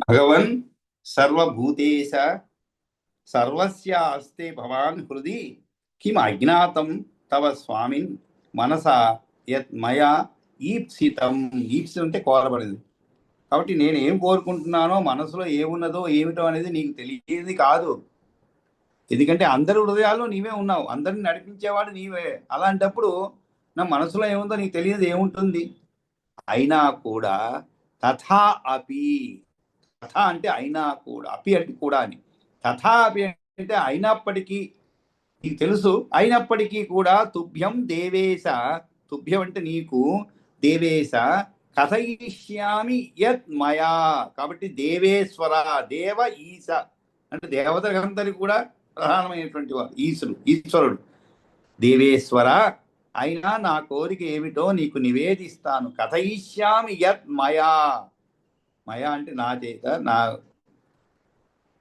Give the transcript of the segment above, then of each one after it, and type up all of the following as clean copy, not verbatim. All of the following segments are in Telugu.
భగవన్ సర్వభూతేశ సర్వస్య ఆస్తే భవాన్ హృది కిం అజ్ఞాతం తవ స్వామిన్ మనసా యత్ మయా ఈప్సితం. ఈప్సి అంటే కోరబడింది. కాబట్టి నేను ఏం కోరుకుంటున్నానో మనసులో ఏమున్నదో ఏమిటో అనేది నీకు తెలియదు కాదు. ఎందుకంటే అందరి హృదయాల్లో నీవే ఉన్నావు, అందరిని నడిపించేవాడు నీవే. అలాంటప్పుడు నా మనసులో ఏముందో నీకు తెలియదు ఏముంటుంది. అయినా కూడా తథా అపి, తథా అంటే అయినా కూడా, అపి అంటే కూడా అని, తథా అపి అంటే అయినప్పటికీ, నీకు తెలుసు అయినప్పటికీ కూడా తుభ్యం దేవేశ, తుభ్యం అంటే నీకు, దేవేశ కథయిష్యామి యత్ మయా. కాబట్టి దేవేశ్వర, దేవ ఈశ అంటే దేవతలందరికీ కూడా ప్రధానమైనటువంటి వాడు ఈశ్వరుడు. దేవేశ్వర అయినా నా కోరిక ఏమిటో నీకు నివేదిస్తాను. కథయిష్యామి యత్ మయా, మయా అంటే నా చేత, నా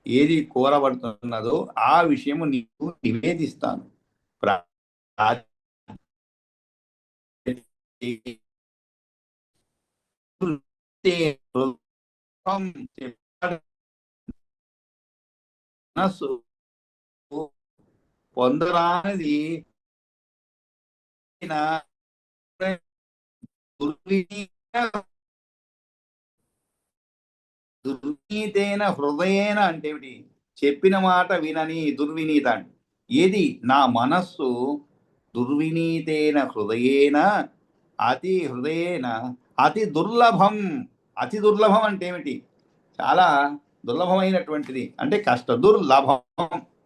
ఏది కోరబడుతున్నదో ఆ విషయము నీకు నివేదిస్తాను. మనస్సు పొందరానిది దుర్వినీతేన హృదయేన అంటే ఏమిటి? చెప్పిన మాట వినని దుర్వినీత అంటే ఏది? నా మనస్సు దుర్వినీతేన హృదయేన, హృదయేన అతి దుర్లభం. అతి దుర్లభం అంటే ఏమిటి? చాలా దుర్లభమైనటువంటిది అంటే దుర్లభం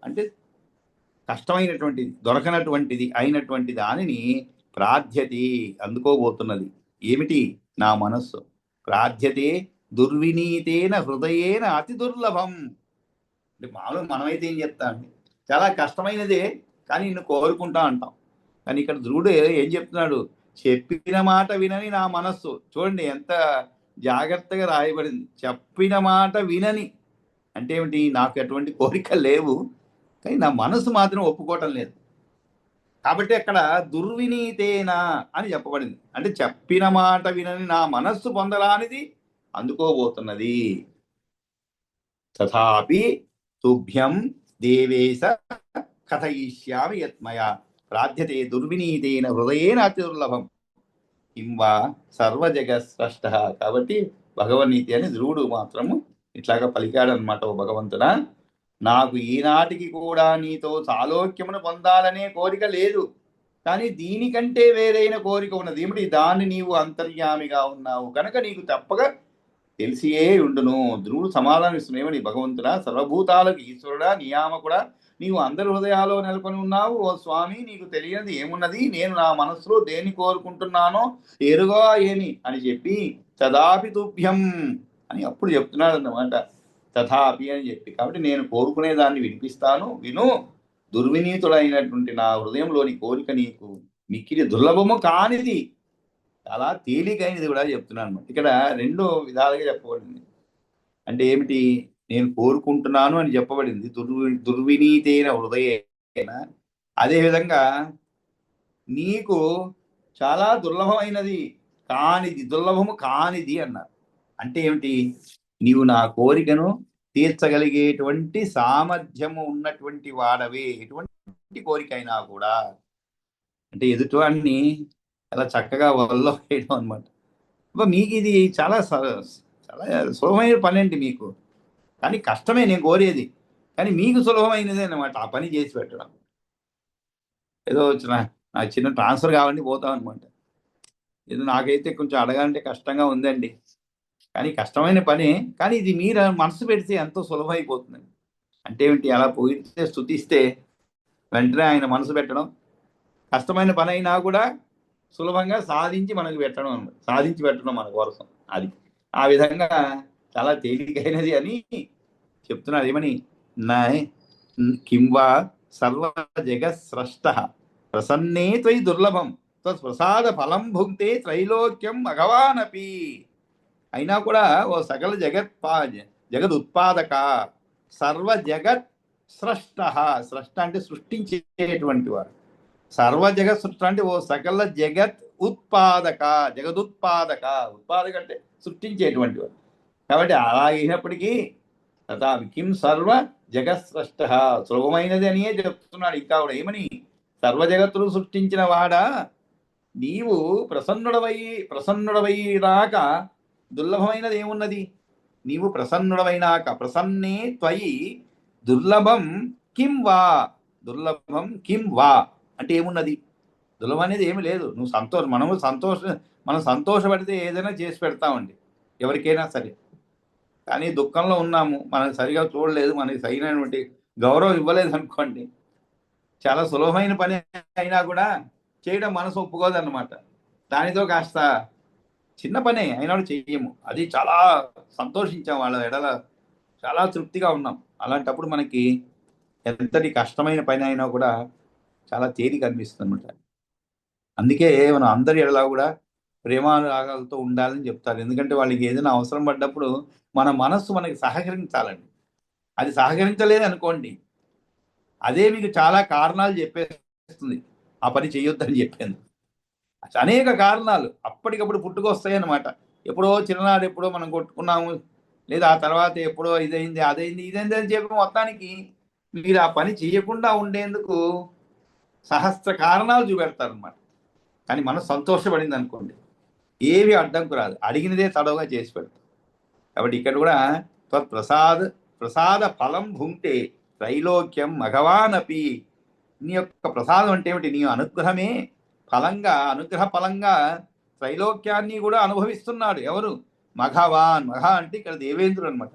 అంటే కష్టమైనటువంటిది, దొరకనటువంటిది అయినటువంటి దానిని ప్రార్థ్యతే అందుకోబోతున్నది. ఏమిటి? నా మనస్సు. ప్రార్థ్యతే దుర్వినీతేన హృదయేన అతి దుర్లభం అంటే మామూలు మనమైతే ఏం చెప్తా అండి, చాలా కష్టమైనదే కానీ నిన్ను కోరుకుంటా అంటాం. కానీ ఇక్కడ ధ్రువుడు ఏం చెప్తున్నాడు? చెప్పిన మాట వినని నా మనస్సు. చూడండి ఎంత జాగ్రత్తగా రాయబడింది. చెప్పిన మాట వినని అంటే ఏమిటి? నాకు అటువంటి కోరికలు లేవు కానీ నా మనసు మాత్రం ఒప్పుకోవటం లేదు. కాబట్టి అక్కడ దుర్వినీతేనా అని చెప్పబడింది. అంటే చెప్పిన మాట వినని నా మనస్సు పొందరానిది అందుకోబోతున్నది. తథాపి తుభ్యం దేవేశ కథయిష్యామి యత్మయా ప్రార్థ్యతే దుర్వినీతేన హృదయేన అతి దుర్లభం కింవా సర్వజగస్రష్ట. కాబట్టి భగవన్నీతి అని ధ్రువుడు మాత్రము ఇట్లాగా పలికాడనమాట. ఓ భగవంతుడా, నాకు ఈనాటికి కూడా నీతో సాలోక్యమును పొందాలనే కోరిక లేదు, కానీ దీనికంటే వేరైన కోరిక ఉన్నది. ఏమిటి? దాన్ని నీవు అంతర్యామిగా ఉన్నావు కనుక నీకు తప్పగా తెలిసియే ఉండును. ధ్రువుడు సమాధానం ఇస్తున్నామని, భగవంతుడా సర్వభూతాలకు ఈశ్వరుడా నియామకుడా, నీవు అందరి హృదయాల్లో నెలకొని ఉన్నావు. ఓ స్వామి, నీకు తెలియనిది ఏమున్నది? నేను నా మనసులో దేన్ని కోరుకుంటున్నానో ఎరుగా ఏమి అని చెప్పి తదాపి తుభ్యం అని అప్పుడు చెప్తున్నాడు అన్నమాట. తథాపి అని చెప్పి. కాబట్టి నేను కోరుకునే దాన్ని వినిపిస్తాను, విను. దుర్వినీతుడైనటువంటి నా హృదయంలోని కోరిక నీకు మిక్కిలి దుర్లభము కానిది, చాలా తేలికైనది కూడా చెప్తున్నాను అనమాట. ఇక్కడ రెండో విధాలుగా చెప్పబడింది. అంటే ఏమిటి? నేను కోరుకుంటున్నాను అని చెప్పబడింది దుర్వినీతైన హృదయేన. అదేవిధంగా నీకు చాలా దుర్లభమైనది కానిది, దుర్లభము కానిది అన్నారు. అంటే ఏమిటి? నీవు నా కోరికను తీర్చగలిగేటువంటి సామర్థ్యము ఉన్నటువంటి వాడవే, ఎటువంటి కోరిక అయినా కూడా. అంటే ఎదుటివాడిని చాలా చక్కగా వల్ల వేయడం అనమాట. మీకు ఇది చాలా చాలా సులభమైన పని అండి మీకు, కానీ కష్టమే నేను కోరేది. కానీ మీకు సులభమైనదే అనమాట ఆ పని చేసి పెట్టడం. ఏదో వచ్చిన నాకు చిన్న ట్రాన్స్ఫర్ కావాలని పోతాం అనమాట. ఇది నాకైతే కొంచెం అడగాలంటే కష్టంగా ఉందండి, కానీ కష్టమైన పనే. కానీ ఇది మీరు మనసు పెడితే ఎంతో సులభమైపోతుందండి. అంటే ఏమిటి? అలా పోయితే స్తుతిస్తే వెంటనే ఆయన మనసు పెట్టడం, కష్టమైన పని అయినా కూడా సులభంగా సాధించి మనకు పెట్టడం, సాధించి పెట్టడం మన కోసం. అది ఆ విధంగా చాలా తేలికైనది అని చెప్తున్నారు. ఏమని? కింవా సర్వ జగత్స్రష్ట ప్రసన్నే త్వయి దుర్లభం ప్రసాద ఫలం భుక్తే త్రైలోక్యం భగవానపి. అయినా కూడా ఓ సకల జగదుత్పాదక సర్వ జగత్ స్రష్ట. స్రష్ట అంటే సృష్టించేటువంటి వాడు. సర్వ జగత్ సృష్టి అంటే ఓ సకల జగత్ ఉత్పాదక, జగదుత్పాదక. ఉత్పాదక అంటే సృష్టించేటువంటి వాడు. కాబట్టి అలా అయినప్పటికీ తథాపి కిం సర్వ జగత్స్రష్ట, సులభమైనది అనియే చెప్తున్నాడు ఇంకా కూడా. ఏమని? సర్వ జగత్తులు సృష్టించిన వాడా, నీవు ప్రసన్నుడవైనాక దుర్లభమైనది ఏమున్నది? నీవు ప్రసన్నుడవైనాక, ప్రసన్నే త్వయి దుర్లభం కిం వా, దుర్లభం కిం వా అంటే ఏమున్నది? దుర్లభం అనేది ఏమి లేదు. నువ్వు మనం సంతోషపడితే ఏదైనా చేసి పెడతామండి ఎవరికైనా సరే. కానీ దుఃఖంలో ఉన్నాము, మనకి సరిగా చూడలేదు, మనకి సరైనటువంటి గౌరవం ఇవ్వలేదు అనుకోండి, చాలా సులభమైన పని అయినా కూడా చేయడం మనసు ఒప్పుకోదన్నమాట. దానితో కాస్త చిన్న పనే అయినా చెయ్యము, అది చాలా సంతోషించాం, వాళ్ళ ఎడల చాలా తృప్తిగా ఉన్నాం. అలాంటప్పుడు మనకి ఎంతటి కష్టమైన పని అయినా కూడా చాలా తేలిక అనిపిస్తుంది అనమాట. అందుకే మనం అందరి ఎడలా కూడా ప్రేమానురాగాలతో ఉండాలని చెప్తారు. ఎందుకంటే వాళ్ళకి ఏదైనా అవసరం పడ్డప్పుడు మన మనస్సు మనకి సహకరించాలండి. అది సహకరించలేదు అనుకోండి, అదే మీకు చాలా కారణాలు చెప్పేస్తుంది ఆ పని చేయొద్దని చెప్పాను. అనేక కారణాలు అప్పటికప్పుడు పుట్టుకొస్తాయి అన్నమాట. ఎప్పుడో చిన్ననాడు ఎప్పుడో మనం కొట్టుకున్నాము, లేదా ఆ తర్వాత ఎప్పుడో ఇదైంది అదైంది ఇదైంది అని చెప్పి మొత్తానికి మీరు ఆ పని చేయకుండా ఉండేందుకు సహస్ర కారణాలు చూపెడతారనమాట. కానీ మనం సంతోషపడింది అనుకోండి, ఏవి అడ్డంకు రాదు, అడిగినదే తడవుగా చేసి పెడతాం. కాబట్టి ఇక్కడ కూడా ప్రసాద ఫలం భుంక్తే త్రైలోక్యం మఘవానపి. నీ యొక్క ప్రసాదం అంటే ఏమిటి? నీ అనుగ్రహమే ఫలంగా, అనుగ్రహ ఫలంగా త్రైలోక్యాన్ని కూడా అనుభవిస్తున్నాడు ఎవరు? మఘవాన్. మఘ అంటే ఇక్కడ దేవేంద్రుడు అనమాట.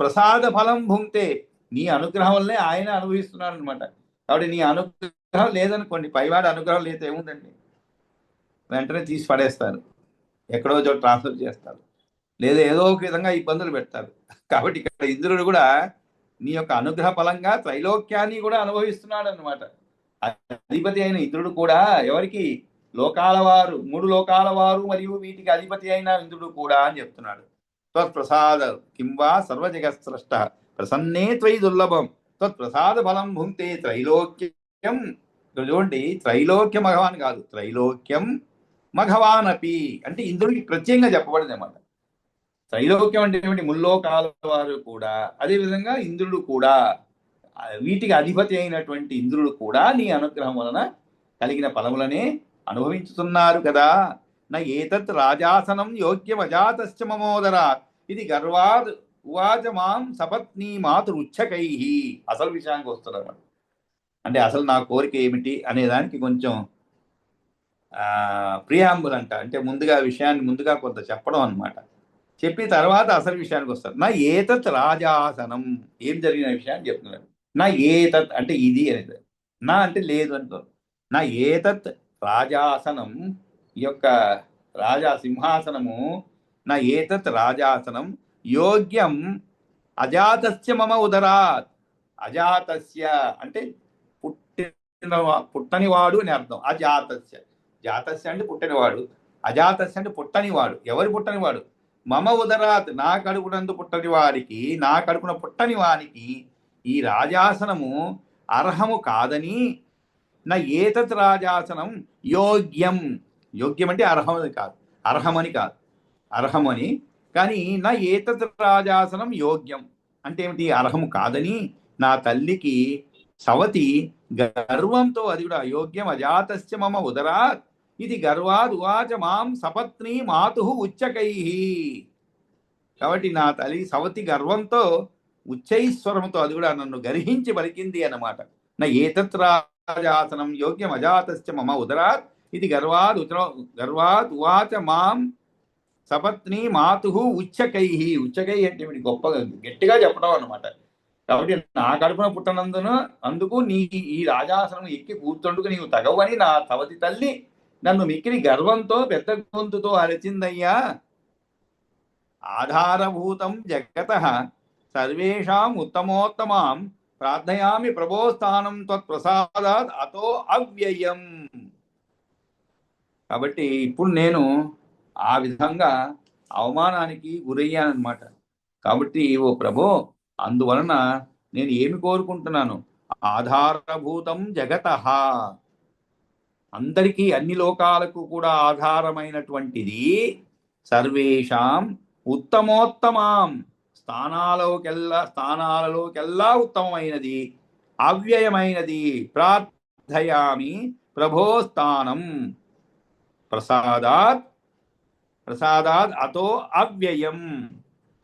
ప్రసాద ఫలం భుంక్తే, నీ అనుగ్రహం వల్లే ఆయన అనుభవిస్తున్నాడు అనమాట. కాబట్టి నీ అనుగ్రహం లేదనుకోండి, పైవాడి అనుగ్రహం లేతే ఏముందండి? వెంటనే తీసి పడేస్తారు, ఎక్కడో చోట ట్రాన్స్ఫర్ చేస్తారు, లేదా ఏదో ఒక విధంగా ఇబ్బందులు పెడతారు. కాబట్టి ఇక్కడ ఇంద్రుడు కూడా నీ యొక్క అనుగ్రహ ఫలంగా త్రైలోక్యాన్ని కూడా అనుభవిస్తున్నాడు అనమాట. అధిపతి అయిన ఇంద్రుడు కూడా ఎవరికి? లోకాల వారు, 3 లోకాల వారు మరియు వీటికి అధిపతి అయిన ఇంద్రుడు కూడా అని చెప్తున్నాడు. త్వత్ప్రసాద కింవా సర్వజగత్స్రష్ట ప్రసన్నే త్వయి దుర్లభం త్వత్ప్రసాద ఫలం భుంక్తే త్రైలోక్యం. చూడండి, త్రైలోక్య మఘవాన్ కాదు, త్రైలోక్యం మఘవాన్ అపి అంటే ఇంద్రుడికి ప్రత్యేకంగా చెప్పబడింది అన్నమాట. త్రైలోక్యం అంటే ఏమిటి? ముల్లోకాల వారు కూడా, అదేవిధంగా ఇంద్రుడు కూడా, వీటికి అధిపతి అయినటువంటి ఇంద్రుడు కూడా నీ అనుగ్రహం వలన కలిగిన ఫలములనే అనుభవించుతున్నారు కదా. నా ఏతత్ రాజాసనం యోగ్యం అజాతశ్చ మమోదరా ఇది గర్వాద్ ఉవాచ మాం సపత్ని మాతృచ్చకై. అసలు విషయానికి వస్తున్నారు. అంటే అసలు నా కోరిక ఏమిటి అనేదానికి కొంచెం ప్రియాంబుల్ అంట, అంటే ముందుగా విషయాన్ని ముందుగా కొంత చెప్పడం అనమాట. చెప్పి తర్వాత అసలు విషయానికి వస్తారు. నా ఏతత్ రాజాసనం, ఏం జరిగిన విషయాన్ని చెప్తున్నారు. నా ఏతత్ అంటే ఇది అనేది, నా అంటే లేదు అంటూ. నా ఏతత్ రాజాసనం, ఈ యొక్క రాజా సింహాసనము, నా ఏతత్ రాజాసనం యోగ్యం అజాతస్య మమ ఉదరాత్. అజాతస్య అంటే పుట్టనివాడు అని అర్థం. అజాతస్య, జాతస్య అంటే పుట్టనివాడు, అజాతస్య అంటే పుట్టనివాడు. ఎవరు పుట్టనివాడు? మమ ఉదరాత్, నా కడుపునందు పుట్టని వారికి, నా కడుపున పుట్టని వారికి ఈ రాజాసనము అర్హము కాదని. నా ఏతత్ రాజాసనం యోగ్యం, యోగ్యం అంటే అర్హమని కాదు, అర్హమని కాదు, అర్హమని. కానీ నా ఏతత్ రాజాసనం యోగ్యం అంటే ఏమిటి? అర్హము కాదని నా తల్లికి సవతి గర్వంతో, అది కూడా యోగ్యం అజాతస్య మమ ఉదరాత్ ఇది గర్వాద్ ఉవాచ మాం సపత్ని మాతు ఉచ్చకై. కాబట్టి నా తల్లి సవతి గర్వంతో ఉచ్చైస్వరంతో అది కూడా నన్ను గర్హించి పలికింది అన్నమాట. నా ఏతత్ రాజాసనం యోగ్యం అజాతస్య మమ ఉదరాత్ ఇది గర్వాద్ ఉవాచ మాం సపత్ని మాతు ఉచ్చకై. ఉచ్చకై అంటే గొప్పగా గట్టిగా చెప్పడం అనమాట. కాబట్టి నా కడుపున పుట్టనందున అందుకు నీ ఈ రాజాసనం ఎక్కి కూర్చుండుకు నీవు తగవని నా సవతి తల్లి నన్ను మిక్కిలి గర్వంతో పెద్ద గొంతుతో అరచిందయ్యా. ఆధారభూతం జగతః సర్వేషాం ఉత్తమోత్తమాం ప్రార్థయామి ప్రభోస్థానం త్వత్ప్రసాదాత్ అతో అవ్యయం. కాబట్టి ఇప్పుడు నేను ఆ విధంగా అవమానానికి గురయ్యానమాట. కాబట్టి ఓ ప్రభో, అందువలన నేను ఏమి కోరుకుంటున్నాను? ఆధారభూతం జగతః, అందరికీ అన్ని లోకాలకు కూడా ఆధారమైనటువంటిది, సర్వేషాం ఉత్తమోత్తమాం స్థానాలలోకెల్లా ఉత్తమమైనది అవ్యయమైనది ప్రార్థయామి ప్రభో స్థానం ప్రసాదాత్ అతో అవ్యయం.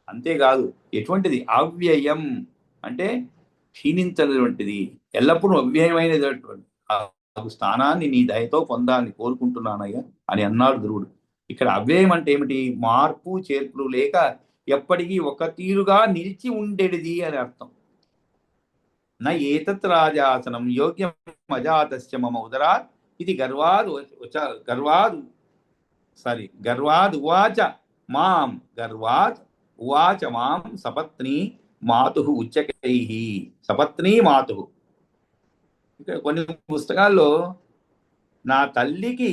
అంతేకాదు ఎటువంటిది అవ్యయం అంటే క్షీణించినటువంటిది ఎల్లప్పుడూ అవ్యయమైనటువంటి ఆ స్థానాన్ని నీ దయతో పొందాలని కోరుకుంటున్నానయ్యా అని అన్నాడు ధ్రువుడు. ఇక్కడ అవ్యయం అంటే ఏమిటి? మార్పు చేర్పులు లేక ఎప్పటికీ ఒక తీరుగా నిలిచి ఉండేది అని అర్థం. నా ఏతత్ రాజాసనం యోగ్యం అజాతస్య మమ ఉదరాత్ ఇది గర్వాద్ ఉవాచ మాం సపత్ని మాతు ఉచ్చకైః. సపత్ని మాతు, ఇక్కడ కొన్ని పుస్తకాల్లో నా తల్లికి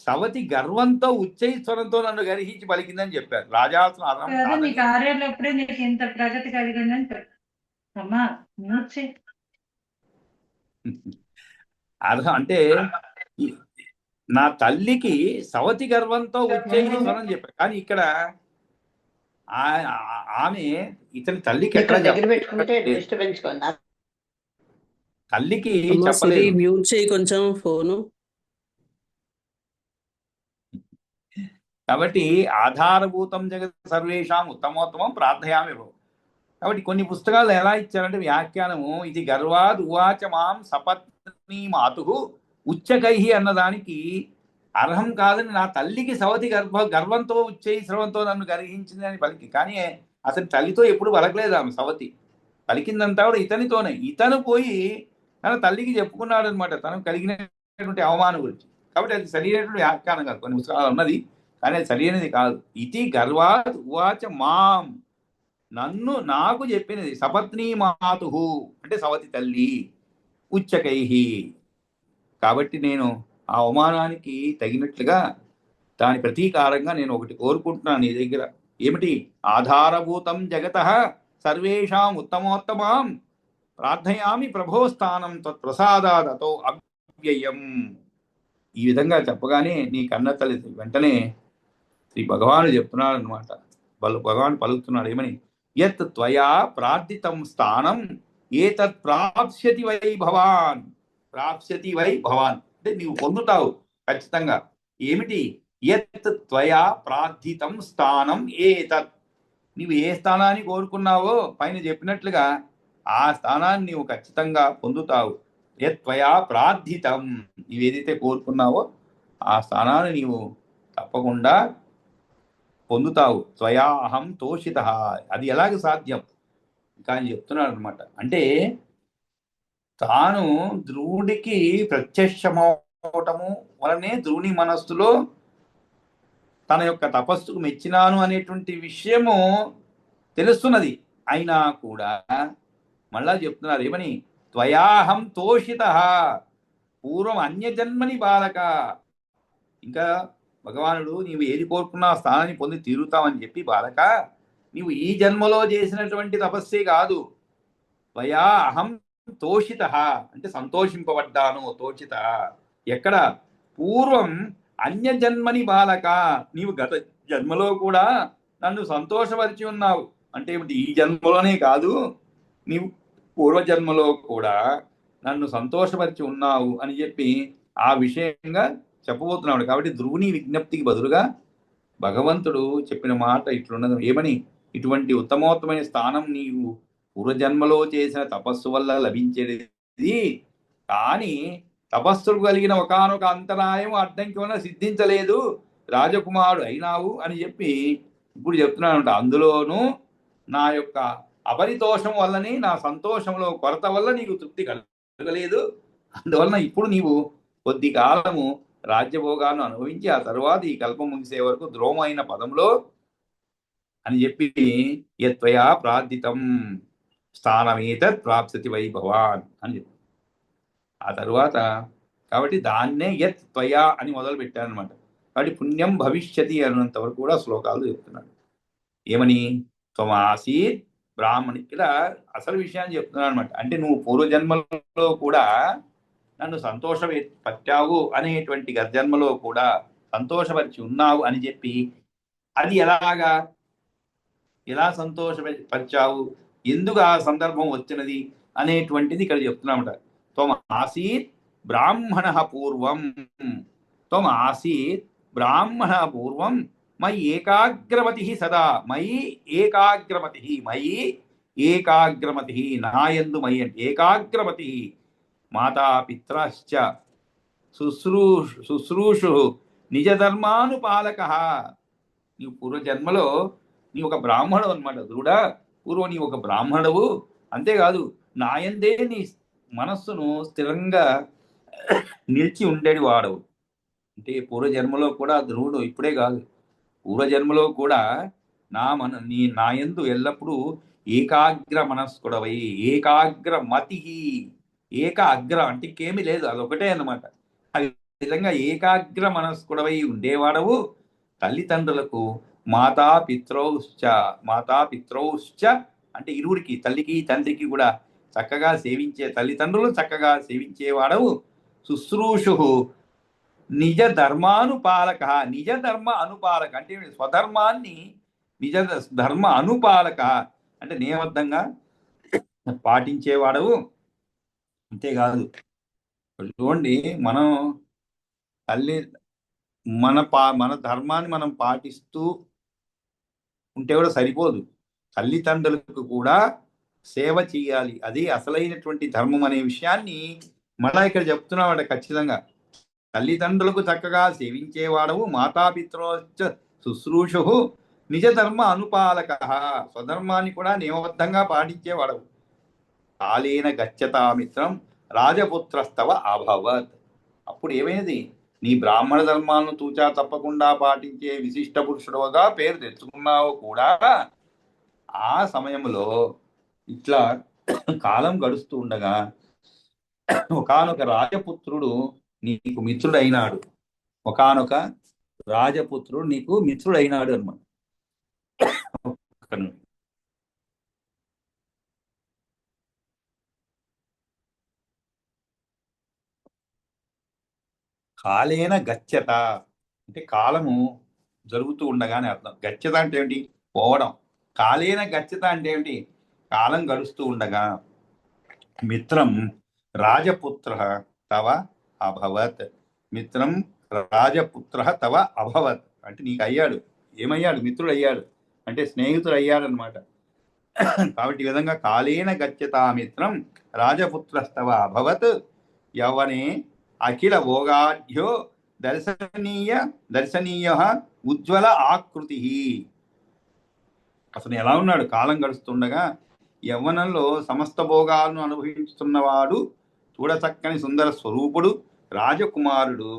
సవతి గర్వంతో ఉచ్చైస్వరంతో నన్ను గర్హించి పలికిందని చెప్పారు. రాజాసనం అర్హం అంటే నా తల్లికి సవతి గర్వంతో ఉచ్చైస్వరం చెప్పారు. కానీ ఇక్కడ ఆమె ఇతని తల్లికి ఎక్కడ తల్లికి చెప్పలేదు. మ్యూట్ చేయి కొంచెం ఫోను. కాబట్టి ఆధారభూతం జగత్ సర్వేషాం ఉత్తమోత్తమం ప్రార్థయామి. కాబట్టి కొన్ని పుస్తకాలు ఎలా ఇచ్చారంటే వ్యాఖ్యానము ఇది గర్వాద్ ఉవాచ మాం సపత్ని మాతు ఉచ్చకైః అన్నదానికి అర్హం కాదని నా తల్లికి సవతి గర్వంతో ఉచ్చైస్రవంతో నన్ను గర్హించింది అని పలికి. కానీ అసలు తల్లితో ఎప్పుడు పలకలేదు ఆమె. సవతి పలికిందంతా కూడా ఇతనితోనే. ఇతను పోయి తన తల్లికి చెప్పుకున్నాడు అనమాట తనకు కలిగినటువంటి అవమానం గురించి. కాబట్టి అది సరైనటువంటి వ్యాఖ్యానం కాదు. కొన్ని పుస్తకాలు ఉన్నది కానీ అది సరైనది కాదు. ఇది గర్వాద్ ఉవాచ మాం నన్ను నాకు చెప్పినది. సపత్ని మాతు అంటే సవతి తల్లి ఉచ్చకైః. కాబట్టి నేను ఆ అవమానానికి తగినట్లుగా దాని ప్రతీకారంగా నేను ఒకటి కోరుకుంటున్నాను నీ దగ్గర. ఏమిటి? ఆధారభూతం జగతః సర్వేషాం ఉత్తమోత్తమాం ప్రార్థయామి ప్రభో స్థానం తత్ప్రసాదాదతో అవ్యయం. ఈ విధంగా చెప్పగానే నీ కన్న తల్లి వెంటనే శ్రీ భగవానుడు చెప్తున్నాడు అనమాట. భగవాన్ పలుకుతున్నాడు ఏమని? యత్ త్వయా ప్రార్థితం స్థానం ఏతత్ ప్రాప్స్యతి వై భవాన్. ప్రాప్స్యతి వై భవాన్ అంటే నీవు పొందుతావు ఖచ్చితంగా. ఏమిటి? యత్ త్వయా ప్రార్థితం స్థానం ఏతత్. నీవు ఏ స్థానాన్ని కోరుకున్నావో పైన చెప్పినట్లుగా ఆ స్థానాన్ని నీవు ఖచ్చితంగా పొందుతావు. యత్ త్వయా ప్రార్థితం, నీవేదైతే కోరుకున్నావో ఆ స్థానాన్ని నీవు తప్పకుండా పొందుతావు. త్వయా అహం తోషిత. అది ఎలాగ సాధ్యం కానీ చెప్తున్నాడు అనమాట. అంటే తాను ధ్రువుడికి ప్రత్యక్షమవటము వలనే ధ్రువుని మనస్సులో తన యొక్క తపస్సుకు మెచ్చినాను అనేటువంటి విషయము తెలుస్తున్నది. అయినా కూడా మళ్ళా చెప్తున్నారు ఏమని? త్వయాహం తోషిత పూర్వం అన్యజన్మని బాలక. ఇంకా భగవానుడు నీవు ఏది కోరుకున్నా స్థానాన్ని పొంది తీరుతావని చెప్పి, బాలక నీవు ఈ జన్మలో చేసినటువంటి తపస్సే కాదు. త్వయా అహం తోషిత అంటే సంతోషింపబడ్డాను. తోషిత ఎక్కడ? పూర్వం అన్యజన్మని బాలక, నీవు గత జన్మలో కూడా నన్ను సంతోషపరిచి ఉన్నావు. అంటే ఏమిటి? ఈ జన్మలోనే కాదు, నీవు పూర్వజన్మలో కూడా నన్ను సంతోషపరిచి ఉన్నావు అని చెప్పి ఆ విషయంగా చెప్పబోతున్నాడు. కాబట్టి ధ్రువుని విజ్ఞప్తికి బదులుగా భగవంతుడు చెప్పిన మాట ఇట్లున్నది ఏమని? ఇటువంటి ఉత్తమోత్తమైన స్థానం నీవు పూర్వజన్మలో చేసిన తపస్సు వల్ల లభించేది. కానీ తపస్సుకు కలిగిన ఒకానొక అంతరాయం అడ్డంకి వల్ల సిద్ధించలేదు, రాజకుమారుడు అయినావు అని చెప్పి ఇప్పుడు చెప్తున్నానంట. అందులోనూ నా యొక్క అపరితోషం వల్లనే, నా సంతోషంలో కొరత వల్ల నీకు తృప్తి కలగలేదు. అందువలన ఇప్పుడు నీవు కొద్ది కాలము రాజ్యభోగాలను అనుభవించి ఆ తరువాత ఈ కల్పం ముగిసే వరకు ద్రోమైన పదంలో అని చెప్పి యత్వయా ప్రార్థితం స్థానమేతత్ ప్రాప్స్యతి వై భవాన్ అని చెప్పి ఆ తరువాత కాబట్టి దాన్నే యత్ త్వయా అని మొదలు పెట్టారనమాట. కాబట్టి పుణ్యం భవిష్యతి అన్నంత వరకు కూడా శ్లోకాలు చెప్తున్నాడు. ఏమని? త్వమాసీత్ బ్రాహ్మణి. ఇలా అసలు విషయాన్ని చెప్తున్నాను అనమాట. అంటే నువ్వు పూర్వజన్మలో కూడా నన్ను సంతోషపరిచావు అనేటువంటి గర్జన్మలో కూడా సంతోషపరిచి ఉన్నావు అని చెప్పి, అది ఎలాగా? ఎలా సంతోషపరిచావు, ఎందుకు ఆ సందర్భం వచ్చినది అనేటువంటిది ఇక్కడ చెప్తున్నామట. త్వం ఆసీత్ బ్రాహ్మణ పూర్వం, త్వం ఆసీత్ బ్రాహ్మణ పూర్వం మయి ఏకాగ్రమతి సదా, మయి ఏకాగ్రమతి, మయి ఏకాగ్రమతి, నాయందు మయి అంటే ఏకాగ్రమతి, మాతాపిత్రశ్చ శుశ్రూషు నిజధర్మానుపాలక. నీవు పూర్వజన్మలో నీ ఒక బ్రాహ్మణుడు అనమాట ధ్రుడా. పూర్వం నీ ఒక బ్రాహ్మణుడు, అంతేకాదు నాయందే నీ మనస్సును స్థిరంగా నిలిచి ఉండేది వాడవు. అంటే పూర్వజన్మలో కూడా ధ్రువుడు ఇప్పుడే కాదు, పూర్వజన్మలో కూడా నీ నాయందు ఎల్లప్పుడూ ఏకాగ్ర మనస్కుడవై, ఏకాగ్ర మతి, ఏకాగ్ర అంటే ఇంకేమీ లేదు, అదొకటే అన్నమాట. ఆ విధంగా ఏకాగ్ర మనస్కుడవై ఉండేవాడవు. తల్లిదండ్రులకు మాతాపిత్రౌశ్చ, మాతాపిత్రౌశ్చ అంటే ఇరువురికి, తల్లికి తండ్రికి కూడా చక్కగా సేవించే, తల్లిదండ్రులు చక్కగా సేవించేవాడవు. శుశ్రూషు నిజ ధర్మానుపాలక, నిజ ధర్మ అనుపాలక అంటే స్వధర్మాన్ని నిజ ధర్మ అనుపాలక అంటే నియమబద్ధంగా పాటించేవాడవు. అంతేకాదు చూడండి, మనం తల్లి మన ధర్మాన్ని మనం పాటిస్తూ ఉంటే కూడా సరిపోదు, తల్లిదండ్రులకు కూడా సేవ చేయాలి. అది అసలైనటువంటి ధర్మం అనే విషయాన్ని మళ్ళా ఇక్కడ చెప్తున్నామట. ఖచ్చితంగా తల్లిదండ్రులకు చక్కగా సేవించేవాడవు, మాతాపిత్రోశ్చ శుశ్రూషు నిజ ధర్మ అనుపాలక, స్వధర్మాన్ని కూడా నియమబద్ధంగా పాటించేవాడవు. కాలేన గచ్చతామిత్రం రాజపుత్రస్తవ అభవత్. అప్పుడు ఏమైనది, నీ బ్రాహ్మణ ధర్మాలను తూచా తప్పకుండా పాటించే విశిష్ట పురుషుడుగా పేరు తెచ్చుకున్నావు కూడా. ఆ సమయంలో ఇట్లా కాలం గడుస్తూ ఉండగా ఒకానొక రాజపుత్రుడు నీకు మిత్రుడైనాడు, ఒకానొక రాజపుత్రుడు నీకు మిత్రుడైనాడు అన్నమాట. కాలేన గచ్చత అంటే కాలము జరుగుతూ ఉండగానే అర్థం. గచ్చత అంటే ఏమిటి, పోవడం. కాలేన గచ్చత అంటే ఏమిటి, కాలం గడుస్తూ ఉండగా. మిత్రం రాజపుత్ర తవ అభవత్, మిత్రం రాజపుత్ర తవ అభవత్ అంటే నీకు అయ్యాడు. ఏమయ్యాడు, మిత్రుడు అయ్యాడు అంటే స్నేహితుడు అయ్యాడు అనమాట. కాబట్టి ఈ విధంగా కాలేన గచ్చతా మిత్రం రాజపుత్రస్తవ అభవత్ యవనే అఖిల భోగాఢ్యో దర్శనీయ ఉజ్వల ఆకృతి. అసలు ఎలా ఉన్నాడు, కాలం గడుస్తుండగా యవ్వనంలో సమస్త భోగాలను అనుభవించుతున్నవాడు, చూడచక్కని సుందర స్వరూపుడు రాజకుమారుడు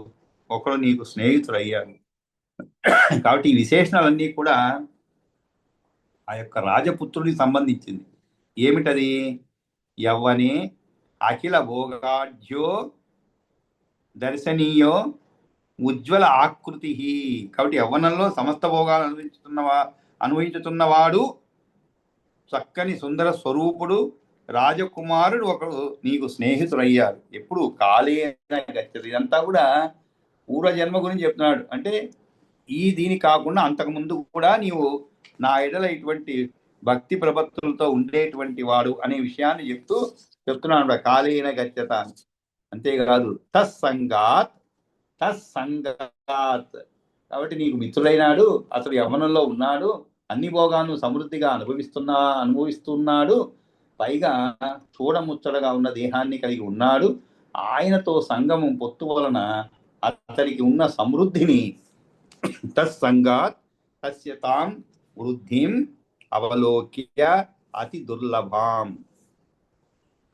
ఒకడు నీకు స్నేహితుడయ్యాడు. కాబట్టి ఈ విశేషణాలన్నీ కూడా ఆ యొక్క రాజపుత్రుడికి సంబంధించింది. ఏమిటది, యవ్వనే అఖిల భోగాఢ్యో దర్శనీయో ఉజ్వల ఆకృతి. కాబట్టి యవ్వనంలో సమస్త భోగాలు అనుభవించుతున్నవాడు, చక్కని సుందర స్వరూపుడు రాజకుమారుడు ఒకడు నీకు స్నేహితుడయ్యారు. ఎప్పుడు కాలేన గచ్చతి. ఇదంతా కూడా పూర్వజన్మ గురించి చెప్తున్నాడు. అంటే దీని కాకుండా అంతకుముందు కూడా నీవు నా ఎడల ఇటువంటి భక్తి ప్రపత్తులతో ఉండేటువంటి వాడు అనే విషయాన్ని చెప్తున్నాడు కాలేన గచ్చత. అంతేకాదు తస్సంగాత్, కాబట్టి నీకు మిత్రుడైనాడు, అతడు యవ్వనంలో ఉన్నాడు, అన్ని భోగాలను సమృద్ధిగా అనుభవిస్తున్నాడు, పైగా చూడముచ్చటగా ఉన్న దేహాన్ని కలిగి ఉన్నాడు. ఆయనతో సంగమం పొత్తు వలన అతడికి ఉన్న సమృద్ధిని తస్సంగాత్ తస్యతాం వృద్ధిం అవలోక్య అతి దుర్లభం.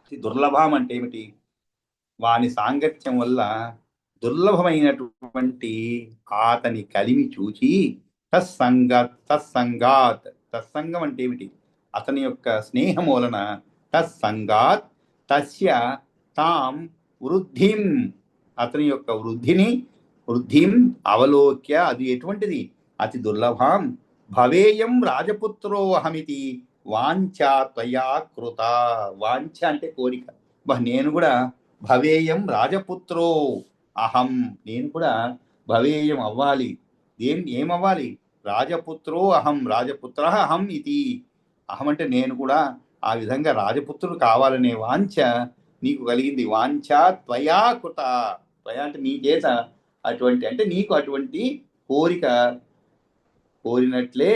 అతి దుర్లభం అంటే ఏమిటి, వాని సాంగత్యం వల్ల దుర్లభమైనటువంటి అతని కలిమి చూచి తస్సంగం అంటే ఏమిటి, అతని యొక్క స్నేహం వలన తస్సంగాత్ తస్య తాం వృద్ధిం, అతని యొక్క వృద్ధిం అవలోక్య, అది ఎటువంటిది, అతి దుర్లభం. భవేయం రాజపుత్రో అహమితి వాంఛా త్వయా కృత. వాంఛ అంటే కోరిక. నేను కూడా భవేయం రాజపుత్రో అహం, నేను కూడా భవేయం అవ్వాలి. ఏమవ్వాలి, రాజపుత్రో అహం రాజపుత్ర అహం ఇది. అహం అంటే నేను కూడా ఆ విధంగా రాజపుత్రుడు కావాలనే వాంఛ నీకు కలిగింది. వాంఛ త్వయా కృత. త్వయా అంటే నీ చేత అటువంటి, అంటే నీకు అటువంటి కోరిక కోరినట్లే